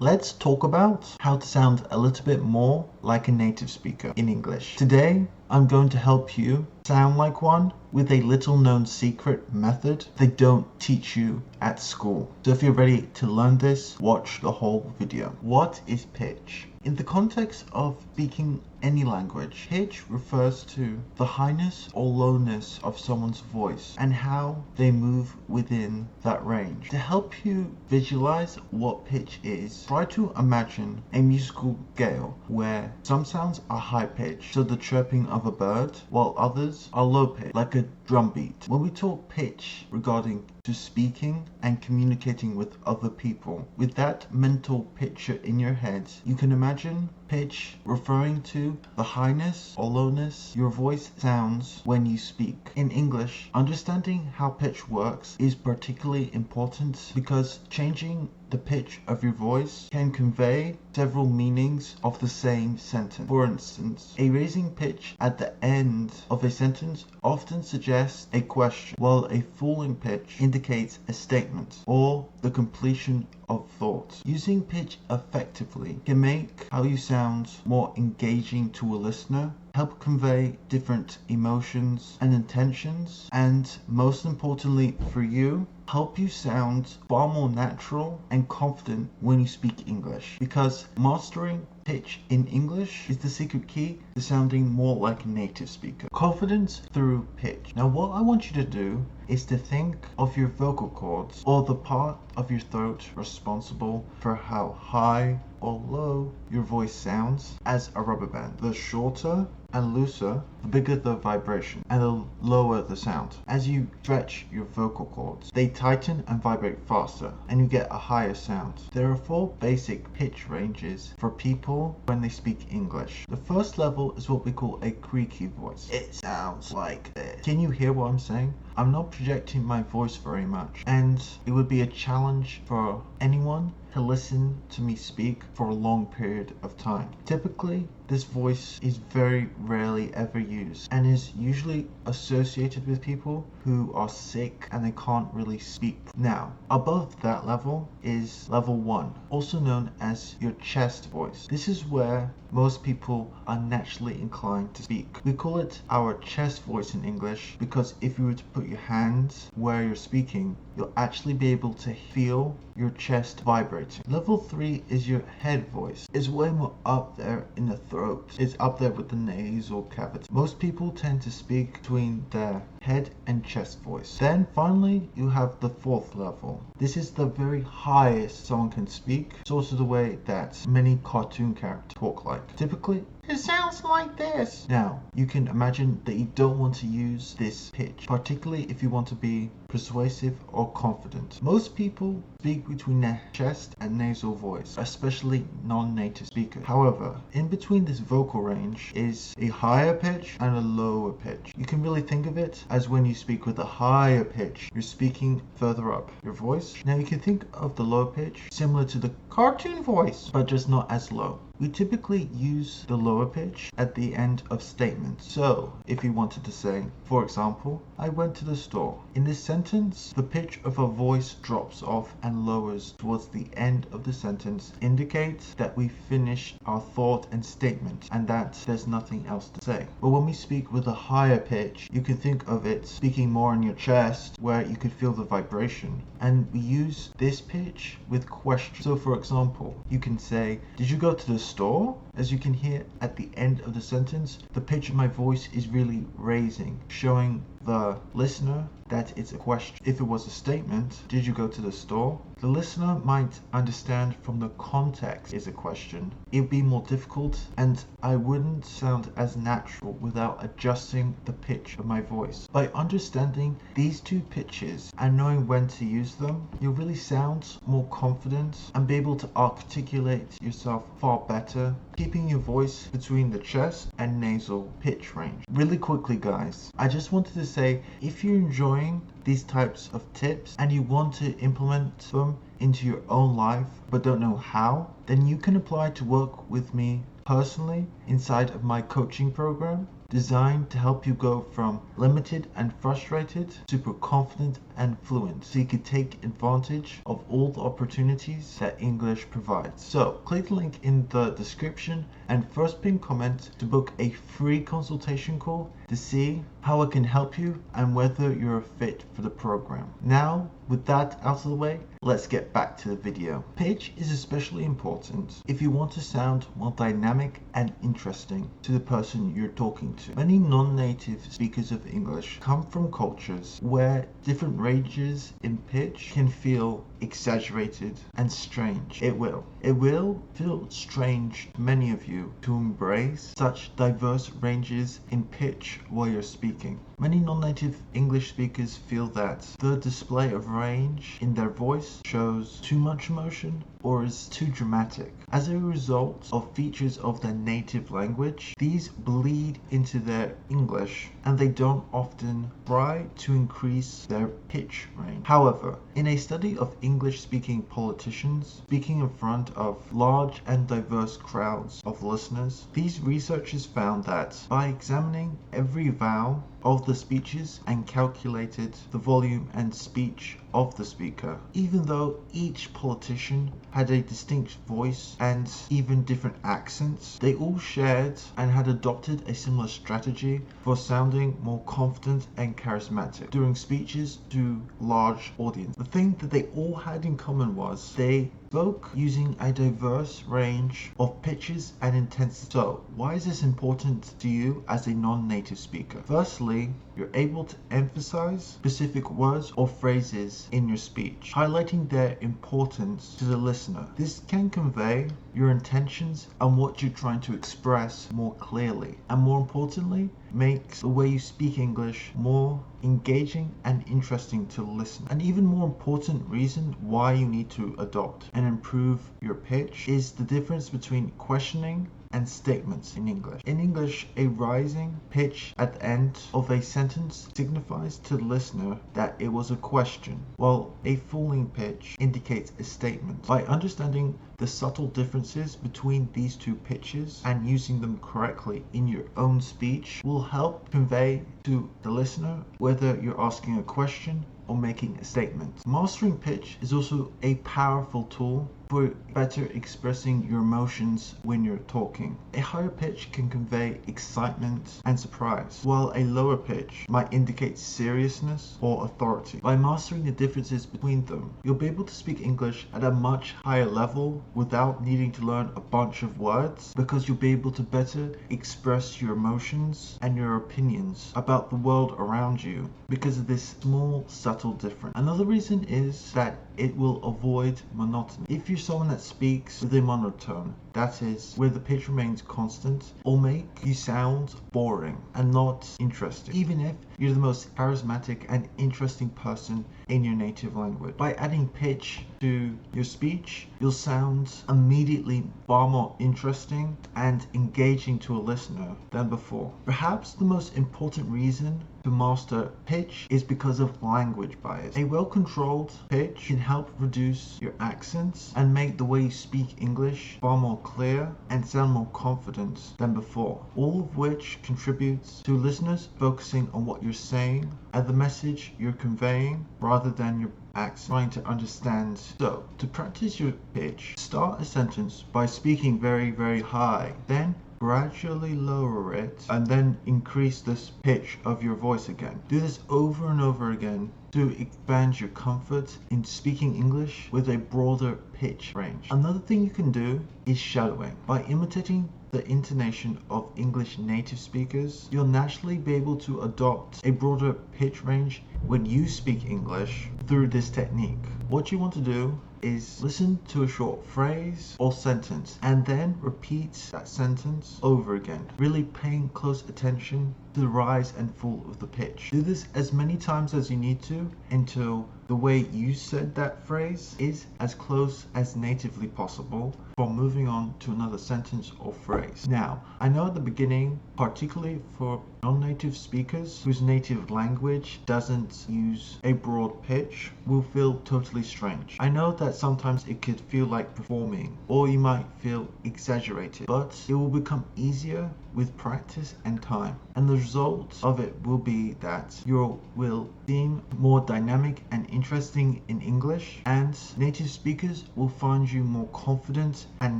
Let's talk about how to sound a little bit more like a native speaker in English. Today, I'm going to help you sound like one with a little known secret method they don't teach you at school. So if you're ready to learn this, watch the whole video. What is pitch? In the context of speaking any language, pitch refers to the highness or lowness of someone's voice and how they move within that range. To help you visualize what pitch is, try to imagine a musical scale where some sounds are high pitched, so the chirping of a bird, while others are low pitched, like a drum beat. When we talk pitch regarding to speaking and communicating with other people, with that mental picture in your head, you can imagine pitch referring to the highness or lowness your voice sounds when you speak. In English, understanding how pitch works is particularly important because changing the pitch of your voice can convey several meanings of the same sentence. For instance, a raising pitch at the end of a sentence often suggests a question, while a falling pitch indicates a statement or the completion of thoughts. Using pitch effectively can make how you sound more engaging to a listener, help convey different emotions and intentions, and most importantly for you, help you sound far more natural and confident when you speak English, because mastering pitch in English is the secret key to sounding more like a native speaker. Confidence through pitch. Now what I want you to do is to think of your vocal cords, or the part of your throat responsible for how high or low your voice sounds, as a rubber band. The shorter and looser, the bigger the vibration and the lower the sound. As you stretch your vocal cords, they tighten and vibrate faster and you get a higher sound. There are 4 basic pitch ranges for people when they speak English. The first level is what we call a creaky voice. It sounds like this. Can you hear what I'm saying? I'm not projecting my voice very much, and it would be a challenge for anyone to listen to me speak for a long period of time. Typically, this voice is very rarely ever used and is usually associated with people who are sick and they can't really speak. Now, above that level is level 1, also known as your chest voice. This is where most people are naturally inclined to speak. We call it our chest voice in English because if you were to put your hands where you're speaking, you'll actually be able to feel your chest vibrating. Level 3 is your head voice. It's way more up there in the throat. It's up there with the nasal cavity. Most people tend to speak between their head and chest voice. Then finally you have the 4th level. This is the very highest someone can speak. It's also the way that many cartoon characters talk like. Typically, it sounds like this. Now, you can imagine that you don't want to use this pitch, particularly if you want to be persuasive or confident. Most people speak between their chest and nasal voice, especially non-native speakers. However, in between this vocal range is a higher pitch and a lower pitch. You can really think of it as when you speak with a higher pitch, you're speaking further up your voice. Now you can think of the low pitch similar to the cartoon voice, but just not as low. We typically use the lower pitch at the end of statements. So, if you wanted to say, for example, I went to the store. In this sentence, the pitch of our voice drops off and lowers towards the end of the sentence, indicates that we finished our thought and statement and that there's nothing else to say. But when we speak with a higher pitch, you can think of it speaking more in your chest where you could feel the vibration. And we use this pitch with questions. So for example, you can say, did you go to the store? As you can hear at the end of the sentence, the pitch of my voice is really raising, showing the listener that it's a question. If it was a statement, did you go to the store? The listener might understand from the context is a question. It would be more difficult and I wouldn't sound as natural without adjusting the pitch of my voice. By understanding these 2 pitches and knowing when to use them, you'll really sound more confident and be able to articulate yourself far better, keeping your voice between the chest and nasal pitch range. Really quickly guys, I just wanted to say, if you're enjoying these types of tips and you want to implement them into your own life but don't know how, then you can apply to work with me personally inside of my coaching program. designed to help you go from limited and frustrated to super confident and fluent, so you can take advantage of all the opportunities that English provides. So click the link in the description and first pinned comment to book a free consultation call to see how I can help you and whether you're a fit for the program. Now, with that out of the way, let's get back to the video. Pitch is especially important if you want to sound more dynamic and interesting to the person you're talking to. Many non-native speakers of English come from cultures where different ranges in pitch can feel exaggerated and strange. It will feel strange to many of you to embrace such diverse ranges in pitch while you're speaking. Many non-native English speakers feel that the display of range in their voice shows too much emotion or is too dramatic. As a result of features of their native language, these bleed into their English and they don't often try to increase their pitch range. However, in a study of English-speaking politicians speaking in front of large and diverse crowds of listeners, these researchers found that by examining every vowel of the speeches and calculated the volume and speech of the speaker, even though each politician had a distinct voice and even different accents, they all shared and had adopted a similar strategy for sounding more confident and charismatic during speeches to large audiences. The thing that they all had in common was they spoke using a diverse range of pitches and intensity. So, why is this important to you as a non-native speaker? Firstly, you're able to emphasize specific words or phrases in your speech, highlighting their importance to the listener. This can convey your intentions and what you're trying to express more clearly, and more importantly, makes the way you speak English more engaging and interesting to listen. An even more important reason why you need to adopt and improve your pitch is the difference between questioning and statements in English. In English, a rising pitch at the end of a sentence signifies to the listener that it was a question, while a falling pitch indicates a statement. By understanding the subtle differences between these two pitches and using them correctly in your own speech will help convey to the listener whether you're asking a question or making a statement. Mastering pitch is also a powerful tool for better expressing your emotions when you're talking. A higher pitch can convey excitement and surprise, while a lower pitch might indicate seriousness or authority. By mastering the differences between them, you'll be able to speak English at a much higher level without needing to learn a bunch of words, because you'll be able to better express your emotions and your opinions about the world around you because of this small, subtle difference. Another reason is that it will avoid monotony. If you're someone that speaks with a monotone, that is, where the pitch remains constant, will make you sound boring and not interesting, even if you're the most charismatic and interesting person in your native language. By adding pitch to your speech, you'll sound immediately far more interesting and engaging to a listener than before. Perhaps the most important reason to master pitch is because of language bias. A well-controlled pitch can help reduce your accents and make the way you speak English far more clear and sound more confident than before, all of which contributes to listeners focusing on what you're saying and the message you're conveying rather than your accent trying to understand. So, to practice your pitch, start a sentence by speaking very, very high, then gradually lower it and then increase this pitch of your voice again. Do this over and over again to expand your comfort in speaking English with a broader pitch range. Another thing you can do is shadowing. By imitating the intonation of English native speakers, you'll naturally be able to adopt a broader pitch range when you speak English through this technique. What you want to do is listen to a short phrase or sentence and then repeat that sentence over again, really paying close attention to the rise and fall of the pitch. Do this as many times as you need to until the way you said that phrase is as close as natively possible before moving on to another sentence or phrase. Now, I know at the beginning, particularly for Non-native speakers whose native language doesn't use a broad pitch will feel totally strange. I know that sometimes it could feel like performing, or you might feel exaggerated, but it will become easier with practice and time, and the result of it will be that you will seem more dynamic and interesting in English, and native speakers will find you more confident and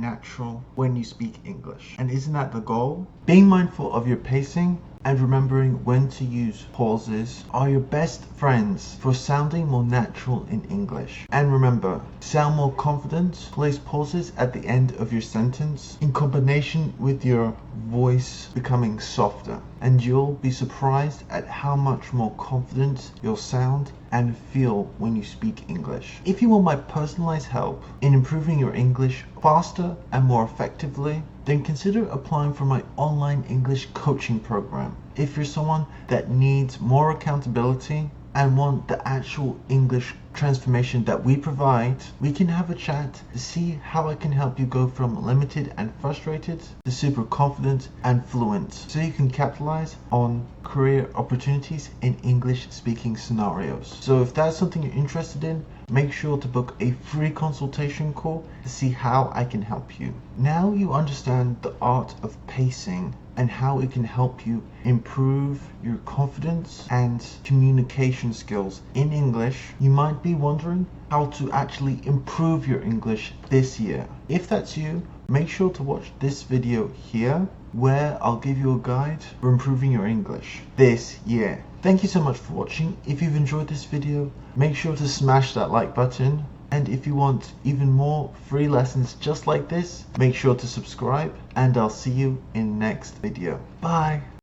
natural when you speak English. And isn't that the goal? Being mindful of your pacing and remembering when to use pauses are your best friends for sounding more natural in English. And remember, to sound more confident, place pauses at the end of your sentence in combination with your voice becoming softer, and you'll be surprised at how much more confident you'll sound and feel when you speak English. If you want my personalized help in improving your English faster and more effectively, then consider applying for my online English coaching program. If you're someone that needs more accountability and want the actual English transformation that we provide, we can have a chat to see how I can help you go from limited and frustrated to super confident and fluent, so you can capitalize on career opportunities in English speaking scenarios. So if that's something you're interested in, make sure to book a free consultation call to see how I can help you. Now you understand the art of pacing and how it can help you improve your confidence and communication skills in English, you might be wondering how to actually improve your English this year. If that's you, make sure to watch this video here, where I'll give you a guide for improving your English this year. Thank you so much for watching. If you've enjoyed this video, make sure to smash that like button. And if you want even more free lessons just like this, make sure to subscribe, and I'll see you in the next video. Bye!